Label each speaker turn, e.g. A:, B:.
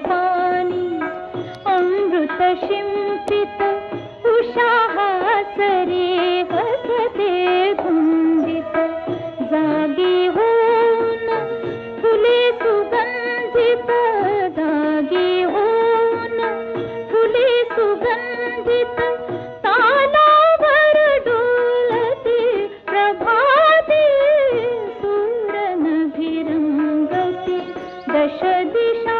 A: पानी अमृत शिंपित उषाहासरे हसते गुंजित जागी होऊन फुले सुगंधित जागी होऊन फुले सुगंधित तालावर डोलते प्रभाते सूरनभिरंगते दश दिशा